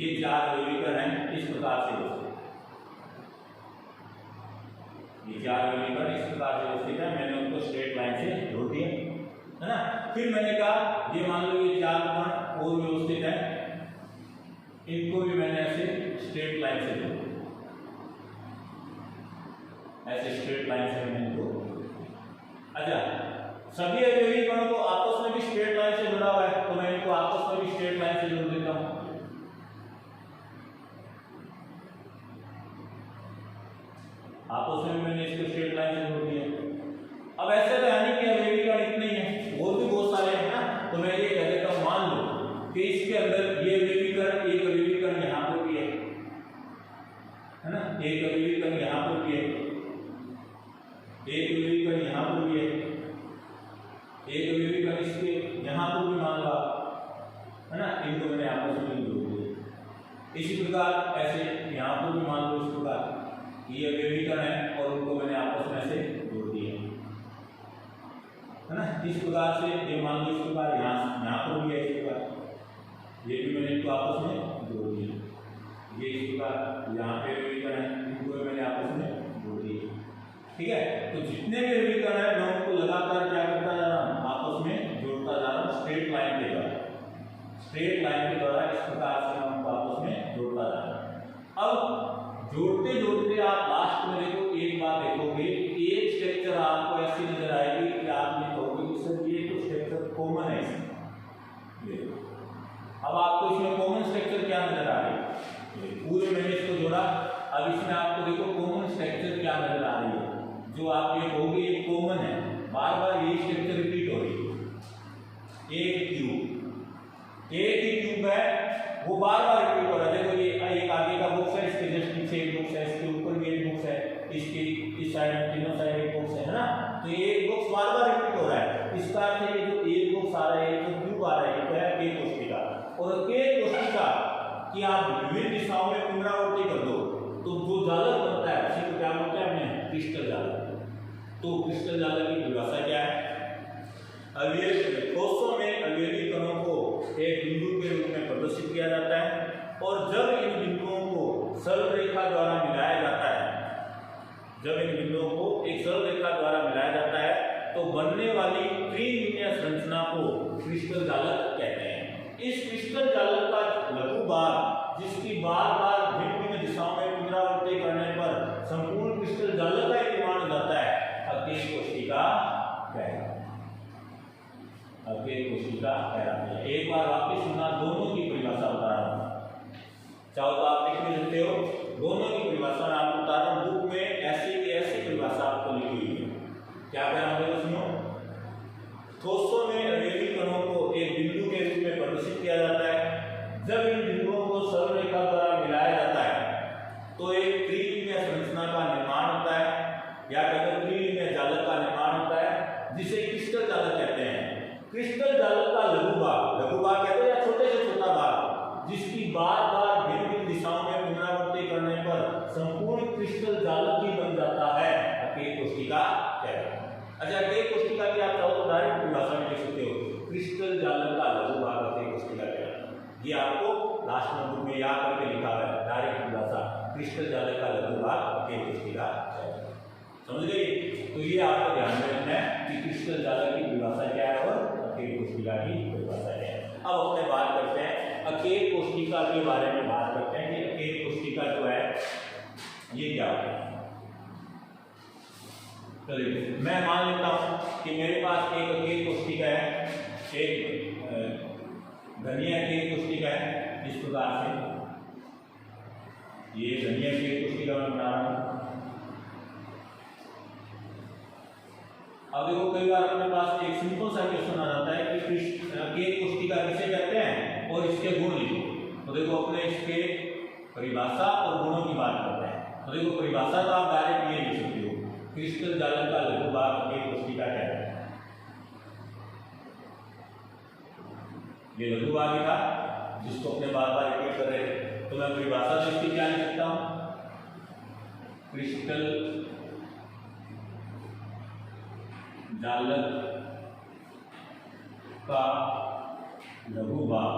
ये 4 अवयवी कण है इस प्रकार से व्यवस्थित, ये 4 अवयवी कण इस प्रकार से व्यवस्थित है। मैंने उनको स्ट्रेट लाइन से जोड़ दिया, है ना। फिर मैंने कहा ये मान लो ये 4 कण और व्यवस्थित है, इनको भी मैंने ऐसे स्ट्रेट लाइन से जोड़ दिया, ऐसे स्ट्रेट लाइन से मैंने जोड़ दिया। अच्छा, सभी अवयवी कणों को आपस में भी स्ट्रेट लाइन से जुड़ा हुआ है तो मैं इनको आपस में भी स्ट्रेट लाइन से जोड़ देता हूं। आपस में मैंने इसको स्ट्रेट लाइन से जोड़ दिया। अब ऐसे तो यानी कि अवयवी कण इतने ही हैं, और भी बहुत सारे हैं ना, तो मैं ये कह देता हूं मान लो कि इसके अंदर ये अवयवी कण, एक अवयवी कण यहां पर भी है ना, एक अवयवी कण यहां पर भी है, एक अवयवी कण यहां पर भी है, एक अवयवी कण इसके यहां पर भी मान लो, है ना, इनको मैंने आपस में जोड़ दिया। इसी प्रकार ऐसे यहां पर भी मान लो इस प्रकार ये अवयवी कण है और उनको मैंने आपस में से जोड़ दिया, है ना। इस प्रकार से ये मान लो इस प्रकार यहाँ पर भी है, इस प्रकार ये भी मैंने इनको आपस में जोड़ दिया, ये इस प्रकार यहाँ पे अवयवी कण है, इनको मैंने आपस में जोड़ दिया। ठीक है, तो जितने भी अवयवी कण है मैं उनको लगातार क्या करता जा रहा हूँ, आपस में जोड़ता जा रहा हूँ स्ट्रेट लाइन के द्वारा, स्ट्रेट लाइन के द्वारा इस प्रकार से मैं उनको आपस में जोड़ता जा रहा हूँ। अब जोड़ते जोड़ते आप लास्ट में देखो एक बात देखोगे, एक स्ट्रक्चर आपको ऐसी नजर आएगी कि आप ये कहोगे कि सर ये तो स्ट्रक्चर कॉमन है इसमें। अब आपको इसमें कॉमन स्ट्रक्चर क्या नजर आ रही है, पूरे मैंने इसको जोड़ा, अब इसमें आपको देखो कॉमन स्ट्रक्चर क्या नजर आ रही है, जो आप ये कहोगे ये कॉमन है, बार बार ये स्ट्रक्चर रिपीट हो रही है। एक क्यूब, एक ही क्यूब है वो बार बार रिपीट हो रहा है। देखो ये एक आगे का बॉक्स है, इसके जस्ट पीछे एक बॉक्स है, इसके ऊपर भी एक बॉक्स है, इसके इस साइड में तीनों साइड एक बॉक्स है ना, तो ये एक बॉक्स बार बार रिपीट हो रहा है। इसका अर्थ है ये जो एक बॉक्स आ रहा है, एक क्यूब आ रहा है, ये है के कोष्ठिका, और के कोष्ठिका कि आप विभिन्न दिशाओं में पुनरावृत्ति कर दो तो जो जालक बनता है उसी को क्या बोलते हैं हमने, क्रिस्टल जालक। तो क्रिस्टल जालक की परिभाषा क्या है, ठोसों में अवयवी कणों को एक बिंदु के रूप में प्रदर्शित किया जाता है, और जब इन बिंदुओं को सरल रेखा द्वारा मिलाया जाता है, जब इन बिंदुओं को एक सरल रेखा द्वारा मिलाया जाता है तो बनने वाली त्रिविमीय संरचना को क्रिस्टल जालक कहते हैं। इस क्रिस्टल जालक का लघु भाग जिसकी बार बार भिन्न भिन्न दिशाओं में पुनरावृत्ति करने पर संपूर्ण क्रिस्टल जालक का निर्माण हो जाता है, अकेल कोष्ठिका कहलाता है, अकेल कोष्ठिका कहलाती है। एक बार वापस सुनना, दोनों की परिभाषा बता रहा हूं, चाहो तो आप लिख भी सकते हो, दोनों की परिभाषा मैं आपको बता रहा हूं, बुक में ऐसी की ऐसी परिभाषा आपको लिखी हुई है। क्या कहना है सुनो, ठोसों में अवयवी कणों को एक बिंदु के रूप में प्रदर्शित किया जाता है, जब इन बिंदुओं को सरल रेखा द्वारा मिलाया जाता है तो एक त्रिविमीय संरचना का निर्माण होता है, या कहते त्रिविमीय जालक का निर्माण होता है, जिसे क्रिस्टल जालक कहते हैं। क्रिस्टल जालक का लघु भाग कहते हैं या छोटे से छोटा भाग जिसकी बार बार भिन्न भिन्न दिशाओं में पुनरावृत्ति करने पर संपूर्ण क्रिस्टल जालक ही बन जाता है, अकेल कोष्ठिका कहलाता है। अच्छा, अकेल कोष्ठिका डायरेक्ट परिभाषा में लिख सकते हो, क्रिस्टल जालक का लघु भाग अकेल कोशिका कहलाता है। ये आपको लास्ट नोटबुक में याद करके लिखा हुआ है, डायरेक्ट परिभाषा क्रिस्टल जालक का लघु भाग अकेल कोशिका। समझ गए? तो ये आपको ध्यान में रखना है कि क्रिस्टल जालक की परिभाषा क्या है और अकेल कोशिका की परिभाषा क्या है। अब अपने बात करते हैं अकेल कोशिका के बारे में, बात करते हैं कि अकेल कोशिका जो है ये क्या है। चलिए मैं मान लेता हूं कि मेरे पास एक अकेल कोशिका है, एक घनीय अकेल कोशिका है। इस प्रकार से ये घनीय अकेल कोशिका मैं बना रहा हूं। अब देखो कई बार अपने पास एक सिंपल सा क्वेश्चन आ जाता है कि अकेल कोशिका किसे कहते हैं और इसके गुण लिखो। तो देखो अपने इसके परिभाषा और गुणों की बात करते हैं। तो देखो परिभाषा तो आप डायरेक्ट ये लिख सकते हो, क्रिस्टल जालक का लघु भाग अकेल कोशिका कहलाता है। ये लघु भाग था जिसको अपने बार बार रिपीट कर रहे थे। तो मैं परिभाषा तो इसकी क्या लिख सकता हूं, क्रिस्टल जालक का लघु भाग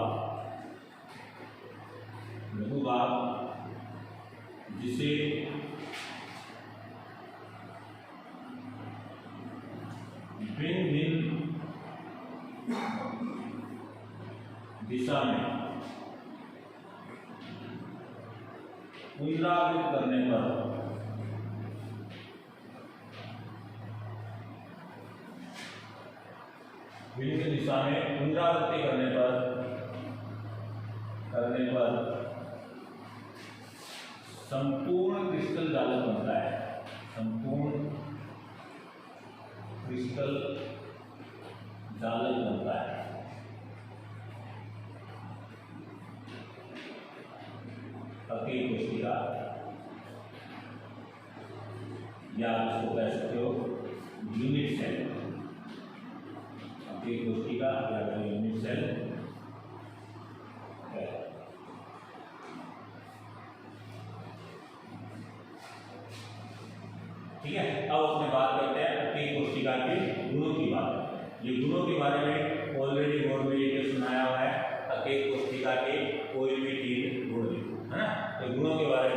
जिसे भिन्न भिन्न दिशा में पुनरावृत्त करने पर भिन्न दिशा में पुनरावृत्ति करने पर संपूर्ण क्रिस्टल जालक बनता है। संपूर्ण क्रिस्टल जालक बनता है। अकेल कोशिका या आप इसको कह सकते हो यूनिट सेल। अकेल कोशिका या यूनिट सेल है। ठीक है, अब अपने बात करते हैं अकेल कोशिका के गुणों की बात। ये गुणों के बारे में ऑलरेडी बोर्ड में ये सुनाया हुआ है, अकेल कोशिका के कोई भी 3 गुण लिखो, है ना। तो गुणों के बारे में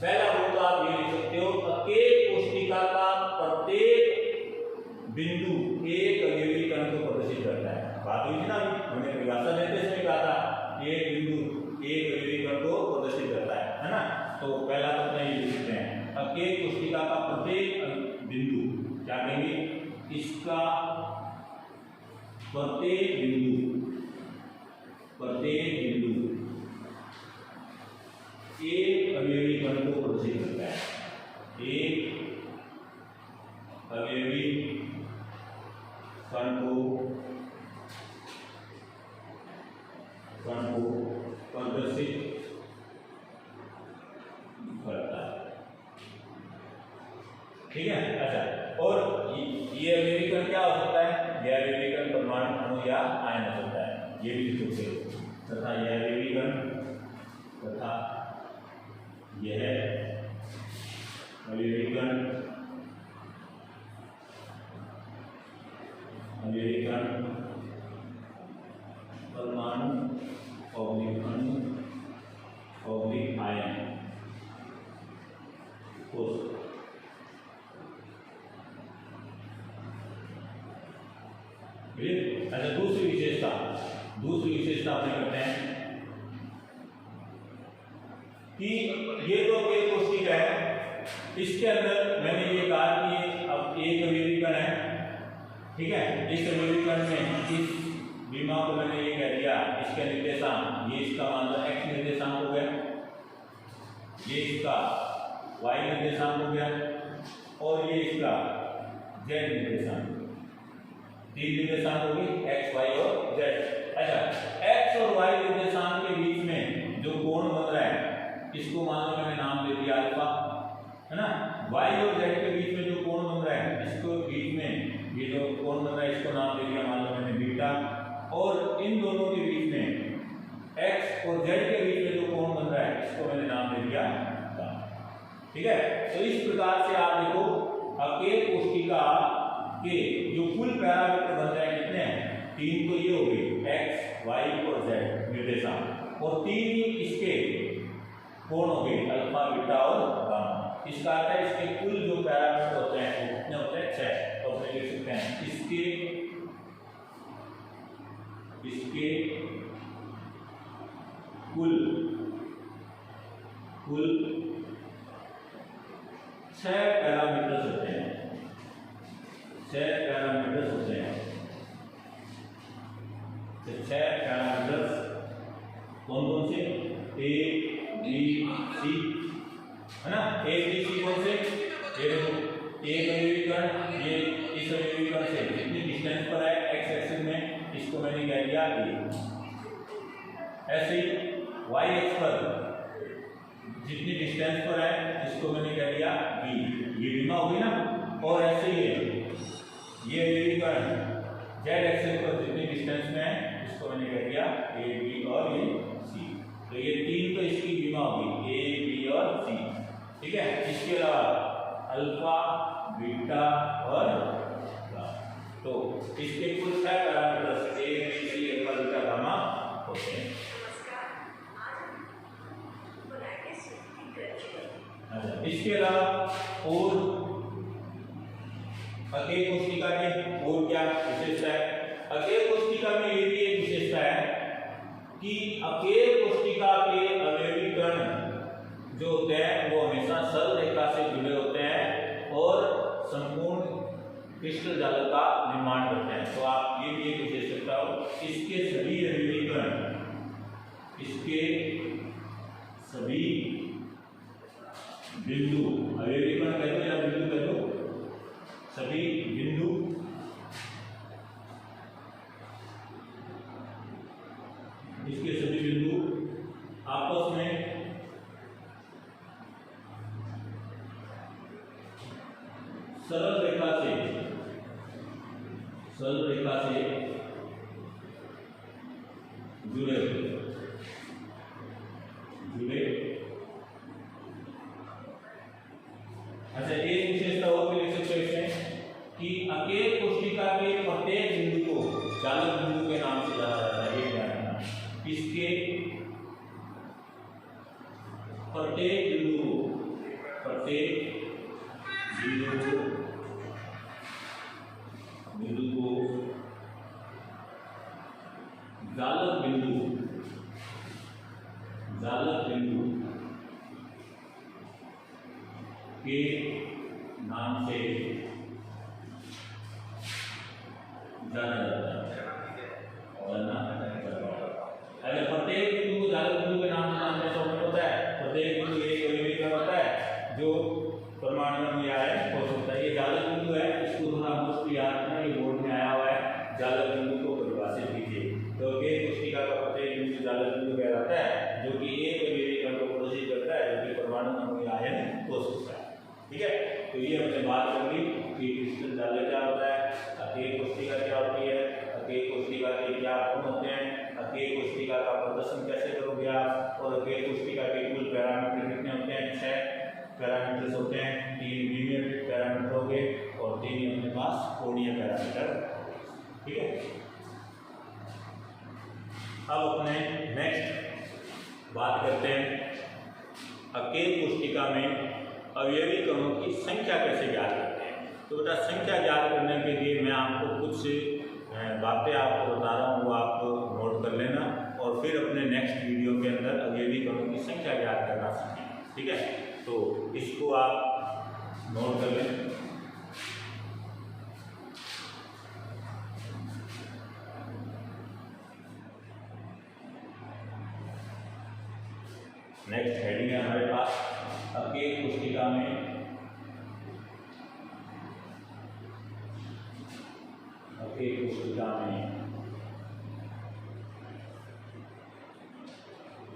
पहला गुण तो आप ये लिख सकते हो, अकेल कोशिका का प्रत्येक बिंदु एक अवयवी कण को प्रदर्शित करता है। बात हुई थी ना, हमने परिभाषा देते समय कहा था एक बिंदु एक अवयवी कण को प्रदर्शित करता है ना। तो पहला तो अपना ये लिखते हैं अकेल कोशिका का प्रत्येक बिंदु, क्या कहेंगे, इसका प्रत्येक बिंदु एक अवयवी कण को प्रदर्शित करता है। एक अवयवी कण को प्रदर्शित करता है। ठीक है, अच्छा। और ये अवयवी कण क्या हो सकता है, यह अवयवी कण परमाणु, अणु या आयन हो सकता है, ये भी लिख सकते हो। तथा यह अवयवी कण तथा यह अवयवी कण परमाणु अणु आयन हो सकता है। अच्छा, दूसरी विशेषता अपने करते हैं कि ये जो अकेल कोशिका है इसके अंदर मैंने ये कहा कि अब एक अवयवी कण है। ठीक है, इस अवयवी कण में इस बीमा को मैंने ये कह दिया, इसके निर्देशांक, ये इसका मान लो x निर्देशांक हो गया, ये इसका y निर्देशांक हो गया और ये इसका z निर्देशांक। 3 निर्देशांक होगी x, y और z। अच्छा, x और y निर्देशांक के बीच में जो कोण बन रहा है इसको मान लो मैंने नाम दे दिया अल्फा, है ना। y और z के बीच में जो कोण बन रहा है इसको बीच में ये जो कोण बन रहा है इसको नाम दे दिया मान लो मैंने बीटा। और इन दोनों के बीच में x और z के बीच में जो कोण बन रहा है इसको मैंने नाम दे दिया। ठीक है, तो इस प्रकार से आप देखो अकेल कोशिका के जो कुल पैरामीटर बन रहे हैं कितने हैं, 3 तो ये हो गए x, y और z निर्देशांक, और 3 इसके कोण हो गए अल्फा, बीटा और गामा। इसका अर्थ है इसके कुल जो पैरामीटर होते हैं वो कितने होते हैं, 6। तो अपने लिख सकते हैं इसके कुल 6 पैरामीटर्स होते हैं, 6 पैरामीटर्स होते हैं। तो 6 पैरामीटर्स कौन कौन से, ए बी सी, है ना। ए बी सी कौन से, ये अवयवीकरण, ये इस अवयवीकरण से जितनी डिस्टेंस पर है एक्स एक्सिस में, इसको मैंने कह दिया ए। ऐसे ही वाई एक्स पर जितनी डिस्टेंस पर है इसको मैंने कह दिया बी, ये बीमा होगी ना। और ऐसे ही ये अवयवीकरण जेड एक्सिस पर जितनी डिस्टेंस में है इसको मैंने कह दिया ए बी और ये सी। तो ये 3 तो इसकी बीमा होगी, ए बी और सी, ठीक है। इसके अलावा अल्फा, बीटा और गामा, तो इसके कुल 6 parameters A B C alpha beta gamma होते हैं। इसके अलावा और अकेल कोशिका में और क्या विशेषता है, अकेल कोशिका में ये भी एक विशेषता है कि अकेल कोशिका के अवयवीकरण जो होते हैं वो हमेशा सरल रेखा से जुड़े होते हैं और संपूर्ण क्रिस्टल जाल का निर्माण करते हैं। तो आप ये भी एक विशेषता हो, इसके सभी अवयवीकरण, इसके सभी बिंदु, अवयवीकरण कह दो या बिंदु कह दो, सभी बिंदु इसके सभी बिंदु आपस में सरल रेखा से जुड़े अच्छा, एक विशेषता और भी लिख सकते हैं कि अकेल कोशिका के प्रत्येक बिंदु को चालक बिंदु के नाम से जाना जाता है। ये ध्यान रखना, इसके प्रत्येक बिंदु को जालक बिंदु के नाम से जाना जाता है। अगर प्रत्येक बिंदु को जालक बिंदु के नाम से जानते हैं तो हमें पता है प्रत्येक बिंदु एक अवयवीकरण होता है जो परमाणु में आया हो सकता है। ये जालक बिंदु है, इसको थोड़ा मुश्किल याद रखना, ये बोर्ड में आया हुआ है। जालक बिंदु को परिभाषित कीजिए, तो एक कोशिका का प्रत्येक बिंदु जालक बिंदु कहलाता है जो कि एक अवयवीकरण को प्रदर्शित करता है जो कि परमाणु में आयन हो सकता है। ठीक है, तो ये हमने बात कर ली कि क्रिस्टल जाल क्या होता है, अकेल कोशिका क्या होती है, अकेल कोशिका के क्या गुण होते हैं, अकेल कोशिका का प्रदर्शन कैसे करोगे आप, और अकेल कोशिका के कुल पैरामीटर कितने होते हैं, 6 पैरामीटर्स होते हैं। 3 लीनियर पैरामीटर हो गए और 3 अपने पास कोणीय पैरामीटर। ठीक है, अब अपने नेक्स्ट बात करते हैं अकेल कोशिका में अवयवी कणों की संख्या कैसे ज्ञात करते हैं। तो बेटा संख्या ज्ञात करने के लिए मैं आपको कुछ बातें आपको बता रहा हूँ, वो आप नोट कर लेना और फिर अपने नेक्स्ट वीडियो के अंदर अवयवी कणों की संख्या ज्ञात करना सीखें। ठीक है, तो इसको आप नोट कर लें। नेक्स्ट हेडिंग है हमारे पास अकेल कोशिका में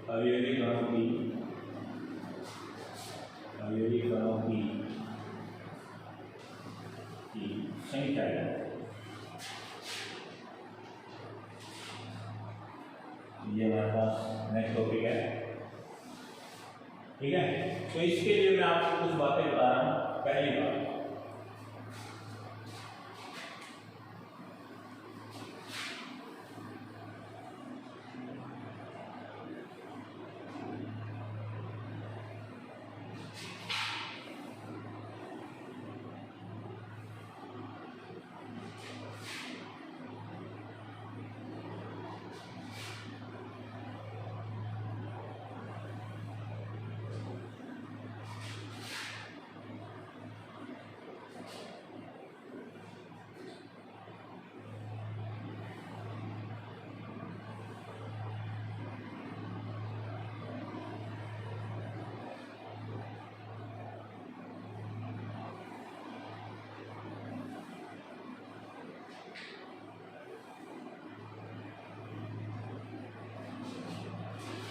अवयवी कणों की संख्या है। ये हमारे पास नेक्स्ट टॉपिक है। ठीक है, तो इसके लिए मैं आपको कुछ बातें बता रहा हूँ। पहली बात,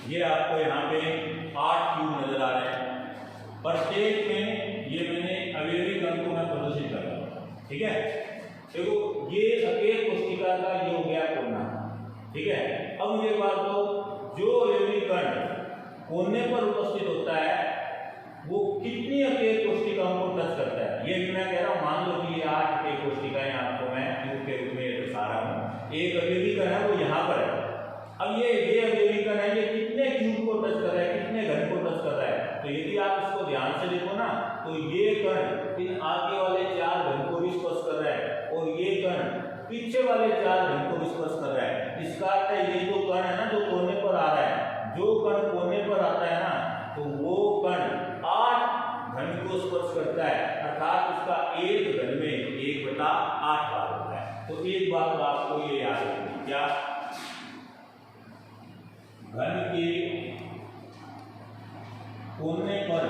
ये आपको यहाँ पे 8 क्यूब नजर आ रहे हैं। प्रत्येक में ये मैंने अवयवी कण को मैं प्रदर्शित कर रहा हूँ, ठीक है। देखो ये अकेल कोशिका का ये हो गया कोना, ठीक है। अब मुझे बात दो, जो अवयवी कण कोने पर उपस्थित होता है वो कितनी अकेल कोशिकाओं को टच करता है, ये भी मैं कह रहा हूँ। मान लो कि ये 8 अकेल कोशिकाएं आपको मैं क्यूब के रूप में दर्शा रहा हूँ। एक अवयवी कण है वो यहाँ पर है। अब ये अवयवी कण है, ये कितने क्यूब को टच कर रहा है, कितने घन को टच कर रहा है। तो यदि आप इसको ध्यान से देखो ना, तो ये कण इन आगे वाले 4 घन को भी स्पर्श कर रहा है और ये कण पीछे वाले 4 घन को भी स्पर्श कर रहा है। इसका अर्थ है ये जो कण है ना, जो कोने पर आ रहा है, जो कण कोने पर आता है ना, तो वो कण 8 घन को स्पर्श करता है, अर्थात इसका एक घन में 1/8 बार होता है। तो एक बात तो आपको ये याद रखनी, क्या घन के कोने पर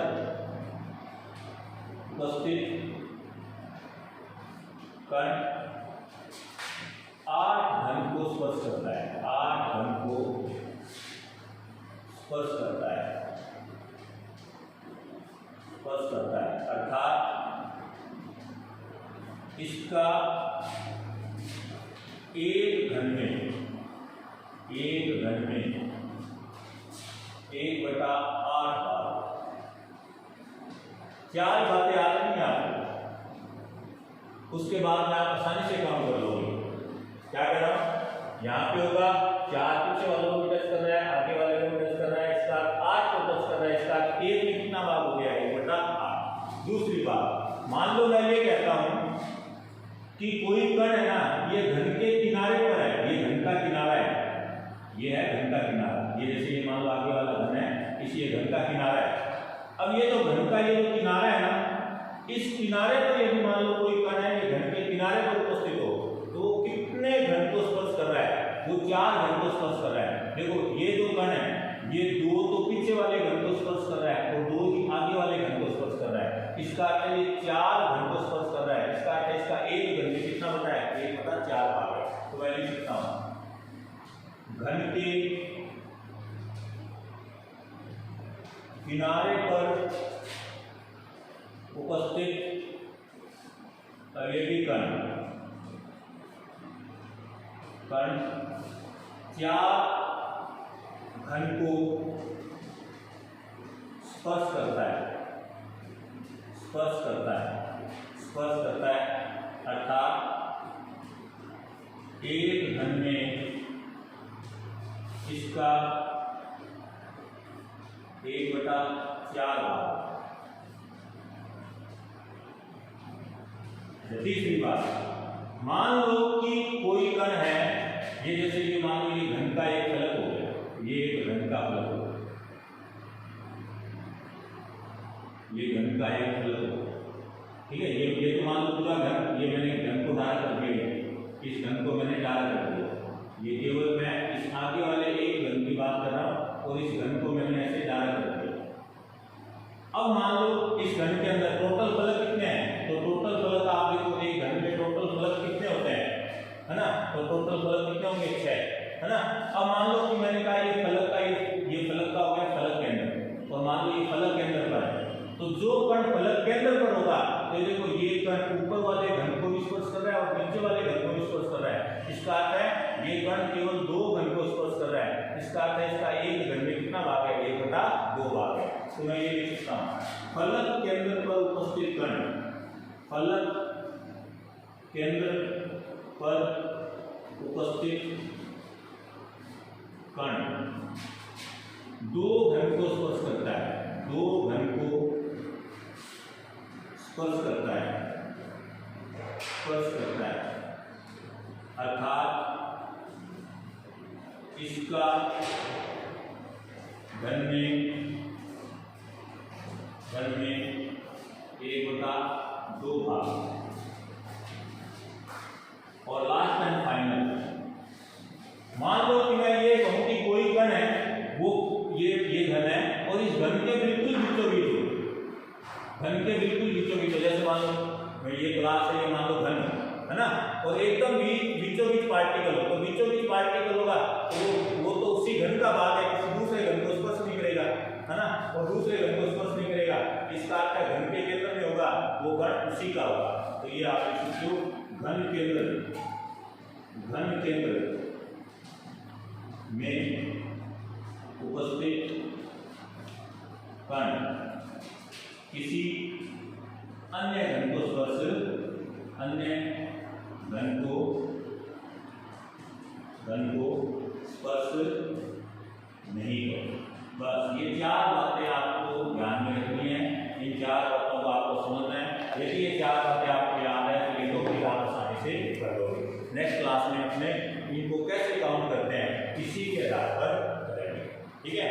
उपस्थित कण 8 घन को स्पर्श करता है, 8 घन को स्पर्श करता है, स्पर्श करता है, अर्थात इसका एक घन में 1/8 बार। 4 बातें याद रखनी आपको, उसके बाद में आप आसानी से काम कर लोगे। क्या कर रहा हूं, यहाँ पे होगा 4 पीछे वालों को टच कर रहा है, आगे वाले को टच कर रहा है, इसका 8 को टच कर रहा है, इसका 1 में कितना भाग हो गया, 1/8। दूसरी बात, मान लो मैं ये कहता हूं कि कोई कण है ना, ये घन के किनारे पर है, ये घन का किनारा है, ये है घन का किनारा। ये जैसे ये मान लो आगे वाला घन है, इसी ये घन का किनारा है। अब ये जो घन का ये जो किनारा है ना, इस किनारे पर यदि मान लो कोई कण है, ये घन के किनारे पर उपस्थित हो, तो वो कितने घन को स्पर्श कर रहा है, वो 4 घन को स्पर्श कर रहा है। देखो ये जो कण है, ये 2 तो पीछे वाले घन को स्पर्श कर रहा है और 2 ही आगे वाले घन को स्पर्श कर रहा है। इसका अर्थ है ये 4 घन को स्पर्श कर रहा है। इसका अर्थ है इसका एक घन में कितना बटा है, 1/4 भाग है। तो मैं लिख सकता हूं, घन के किनारे पर उपस्थित अवयवी कण 4 घन को स्पर्श करता है, स्पर्श करता है, अर्थात एक घन में इसका 1/4 भाग। तीसरी बात, मान लो कि कोई कण है, ये जैसे ये मान लो ये घन का एक फलक हो गया, ये एक घन का फलक हो गया, ये घन का एक फलक हो गया, ठीक है। ये तो मान लो पूरा घन, ये मैंने घन को डाल कर दिया, इस घन को मैंने डाल कर दिया। ये केवल मैं इस आगे वाले एक घन की बात कर रहा हूं और इस घन को मैंने ऐसे डाल कर दिया। अब मान लो इस घन के अंदर टोटल फलक कितने हैं, तो टोटल फलक आप देखो एक घन में टोटल फलक कितने होते हैं, है ना। तो टोटल फलक कितने होंगे, 6, है ना। अब मान लो कि मैंने कहा ये फलक का ये फलक का हो गया फलक केंद्र, और मान लो ये फलक केंद्र पर है, तो जो कण फलक केंद्र पर होगा, तो देखो ये कण ऊपर वाले घन को भी स्पर्श कर रहा है और नीचे वाले घन को भी स्पर्श कर रहा है। इसका अर्थ है ये कण केवल 2 घन को स्पर्श कर रहा है। इसका अर्थ है इसका एक घन में कितना भाग है, 1/2 भाग है। तो मैं ये लिख सकता हूं, फलक केंद्र पर उपस्थित कण, फलक केंद्र पर उपस्थित कण 2 घन को स्पर्श करता है, 2 घन को स्पर्श करता है, अर्थात इसका घन में 1/2 भाग। और लास्ट एंड फाइनल, मान लो कि मैं ये कहूं कि कोई कण है, वो ये घन है और इस घन के बिल्कुल बीचों बीच, जैसे मान लो ये क्लास है, ये मान लो घन, है ना। और एकदम बीचों बीच पार्टिकल हो, तो बीचों बीच पार्टिकल होगा तो वो तो उसी घन का भाग है, किसी दूसरे घन को स्पर्श नहीं करेगा, है ना, और दूसरे घन को स्पर्श नहीं करेगा। इसका अर्थ है घन के केंद्र में होगा वो घन उसी का होगा। तो ये आप लिख सकते हो घन केंद्र में उपस्थित कण किसी अन्य घन को स्पर्श नहीं करेगा। बस ये चार बातें आपको ध्यान में रखनी है, इन चार बातों को आपको समझना है। यदि ये चार बातें आपको याद है तो ये टॉपिक आप आसानी से कर लोगे। नेक्स्ट क्लास में अपने इनको कैसे काउंट करते हैं इसी के आधार पर करेंगे, ठीक है।